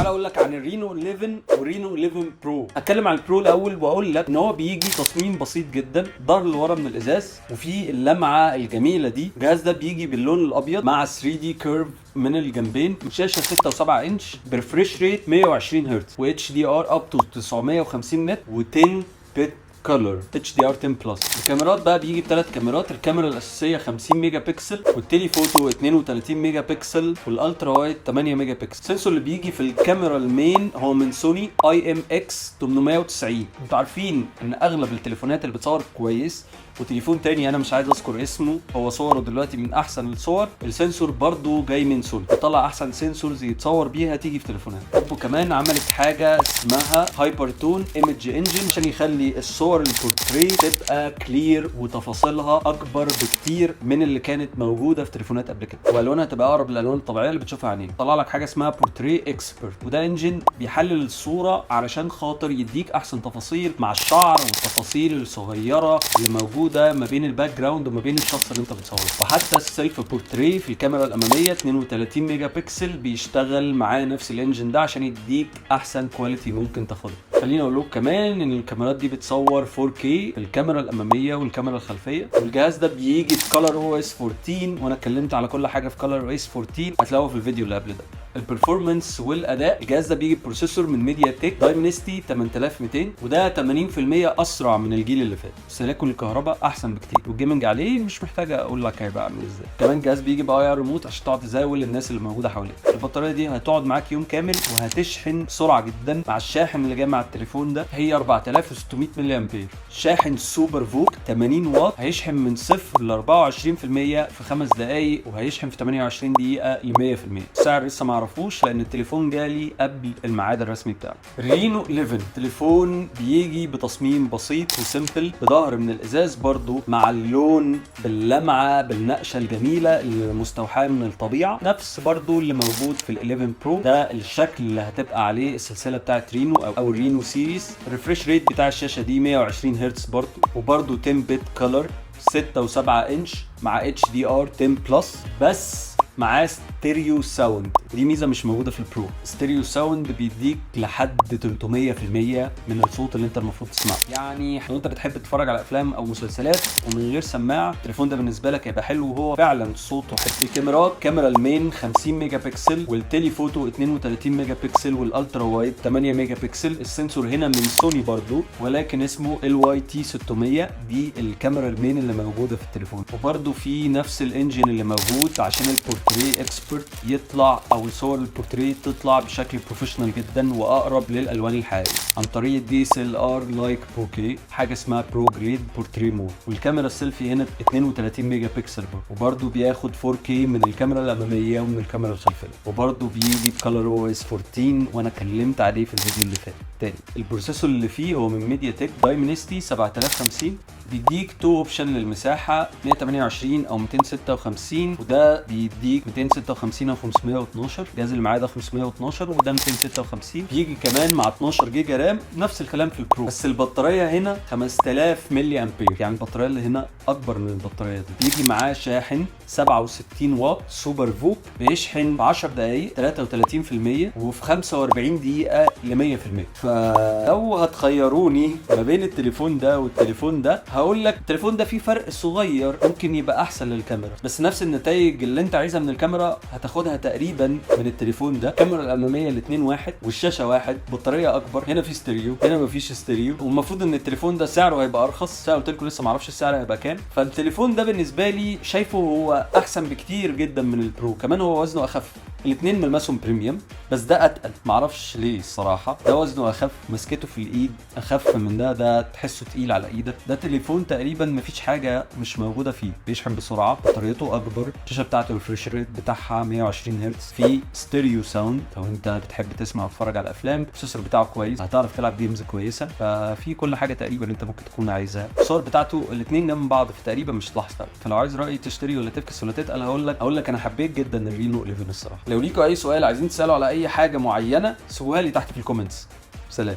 تعال اقول لك عن الرينو 11 ورينو 11 برو. اتكلم عن البرو الاول واقول لك ان هو بيجي تصميم بسيط جدا، ظهر اللي ورا من الازاز وفي اللمعه الجميله دي. الجهاز ده بيجي باللون الابيض مع 3 دي كيرف من الجنبين، شاشه 6 و7 انش بريفريش ريت 120 هرتز و اتش دي ار اب تو 950 نت و10 بت كولر اتش دي ار 10 بلس. الكاميرات بقى بيجي بثلاث كاميرات، الكاميرا الاساسيه 50 ميجا بكسل والتيلي فوتو 32 ميجا بكسل والالترا وايد 8 ميجا بكسل. السنسور اللي بيجي في الكاميرا المين هو من سوني اي ام اكس 890. انتوا عارفين ان اغلب التليفونات اللي بتصور كويس، وتليفون تاني انا مش عايز اذكر اسمه هو صوره دلوقتي من احسن الصور، السنسور برضو جاي من سوني، بيطلع احسن سنسورز يتصور بيها تيجي في تليفونات. اوبو كمان عملت حاجه اسمها هايبر تون ايمج انجن عشان يخلي الصور البورتري تبقى كلير وتفاصيلها اكبر بكتير من اللي كانت موجوده في تليفونات قبل كده، والوانها تبقى اقرب للالوان الطبيعيه اللي بتشوفها عينيك. طلع لك حاجه اسمها بورتري اكسبرت، وده انجن بيحلل الصوره علشان خاطر يديك احسن تفاصيل مع الشعر والتفاصيل الصغيره اللي موجوده ما بين الباك جراوند وما بين الشخص اللي انت بتصوره. وحتى السيلف بورتري في الكاميرا الاماميه 32 ميجا بكسل بيشتغل معاه نفس الانجن ده عشان يديك احسن كواليتي ممكن تاخدها. خليني اقول لكم كمان ان الكاميرات دي بتصور 4K في الكاميرا الاماميه والكاميرا الخلفيه. والجهاز ده بيجي بكالر او اس 14، وانا اتكلمت على كل حاجه في كالر او اس 14 هتلاقوها في الفيديو اللي قبل ده. البرفورمانس والاداء، الجهاز ده بيجي بروسيسور من ميديا تك دايمنستي 8200، وده 80% اسرع من الجيل اللي فات. استهلاكه للكهرباء احسن بكتير، والجيمنج عليه مش محتاجه اقول لك هيبقى عامل ازاي. كمان الجهاز بيجي باي ار ريموت عشان تقعد تزاول الناس اللي موجوده حواليك. البطاريه دي هتقعد معاك يوم كامل وهتشحن بسرعه جدا. مع الشاحن اللي جاي مع التليفون ده هي 4600 ملي امبير. شاحن سوبر فوك 80 واط هيشحن من 0 ل 24% في 5 دقائق، وهيشحن في 28 دقيقه ل 100%. السعر لسه ما اعرفوش لان التليفون جالي قبل الميعاد الرسمي بتاعه. رينو 11 تليفون بيجي بتصميم بسيط وسيمبل، بظهر من الازاز برضو مع اللون باللمعه بالنقشه الجميله اللي مستوحاه من الطبيعه، نفس برضو اللي موجود في ال11 برو. ده الشكل اللي هتبقى عليه السلسله بتاعه رينو او الرينو سيريز. الريفريش ريت بتاع الشاشه دي 120 هرتز برضو، وبرضو 10 بت كولر 6 و7 انش مع اتش دي ار 10 بلس، بس معاه ستيريو ساوند. دي ميزه مش موجوده في البرو. ستيريو ساوند بيديك لحد 300% من الصوت اللي انت المفروض تسمعه. يعني لو انت بتحب تتفرج على افلام او مسلسلات ومن غير سماعه، التليفون ده بالنسبه لك هيبقى حلو، وهو فعلا صوته حلو. الكاميرات، كاميرا المين 50 ميجا بكسل والتيلي فوتو 32 ميجا بكسل والالترا وايد 8 ميجا بكسل. السنسور هنا من سوني برضو ولكن اسمه LYT 600، دي الكاميرا المين اللي موجوده في التليفون. وبرضو في نفس الانجن اللي موجود عشان البورتري اكسبرت يطلع، او صور البورتري تطلع بشكل بروفيشنال جدا واقرب للالوان الحقيقيه عن طريق DSLR لايك 4K، حاجه اسمها برو جريد بورتري مود. والكاميرا السيلفي هنا 32 ميجا بكسل وبرده بياخد 4K من الكاميرا الاماميه ومن الكاميرا الخلفيه. وبرده بيجي بكالر او اس 14 وانا اتكلمت عليه في الفيديو اللي فات. تاني البروسيسور اللي فيه هو من ميديا تك دايمنستي 7050، بيديك 2 اوبشن للمساحه 128 او 256، وده بيديك 256 او 512. الجهاز اللي معايا ده 512 وده 256. بيجي كمان مع 12 جيجا رام، نفس الكلام في البرو، بس البطاريه هنا 5000 ملي امبير، يعني البطاريه اللي هنا اكبر من البطاريه دي. بيجي معاه شاحن 67 واط سوبر فوك بيشحن في 10 دقائق 33% وفي 45 دقيقه ل 100%. فلو هتخيروني ما بين التليفون ده والتليفون ده، هقول لك التليفون ده فيه فرق صغير ممكن يبقى احسن للكاميرا، بس نفس النتائج اللي انت عايزها من الكاميرا هتاخدها تقريبا من التليفون ده. الكاميرا الاماميه الاثنين واحد والشاشه واحد، بطاريه اكبر، هنا في ستيريو هنا مفيش ستيريو، والمفروض ان التليفون ده سعره هيبقى ارخص. سعره قلت لكم لسه ما اعرفش السعر هيبقى كام. فالتليفون ده بالنسبه لي شايفه هو احسن بكتير جدا من البرو. كمان هو وزنه اخف، الاثنين ملمسهم بريميوم، بس ده اتقل معرفش ليه الصراحه. ده وزنه اخف، مسكته في الايد اخف من ده تحسه تقيل على ايدك. ده تليفون تقريبا مفيش حاجه مش موجوده فيه، بيشحن بسرعه، بطاريته اكبر، الشاشه بتاعته الريفريش ريت بتاعها 120 هرتز، في ستيريو ساوند لو انت بتحب تسمع وتتفرج على افلام، البروسيسور بتاعه كويس، هتعرف تلعب جيمز كويسه، ففي كل حاجه تقريبا انت ممكن تكون عايزها. الصور بتاعته الاثنين جنب بعض في تقريبا مش تلاحظ فرق. فلو عايز رايي تشتري ولا تفكس ولا تتقل، هقول لك انا حبيت جدا الرينو 11 الصراحه. لو ليكوا اي سؤال عايزين تسالوا على اي حاجه معينه سيبوها لي تحت في الكومنتس. سلام.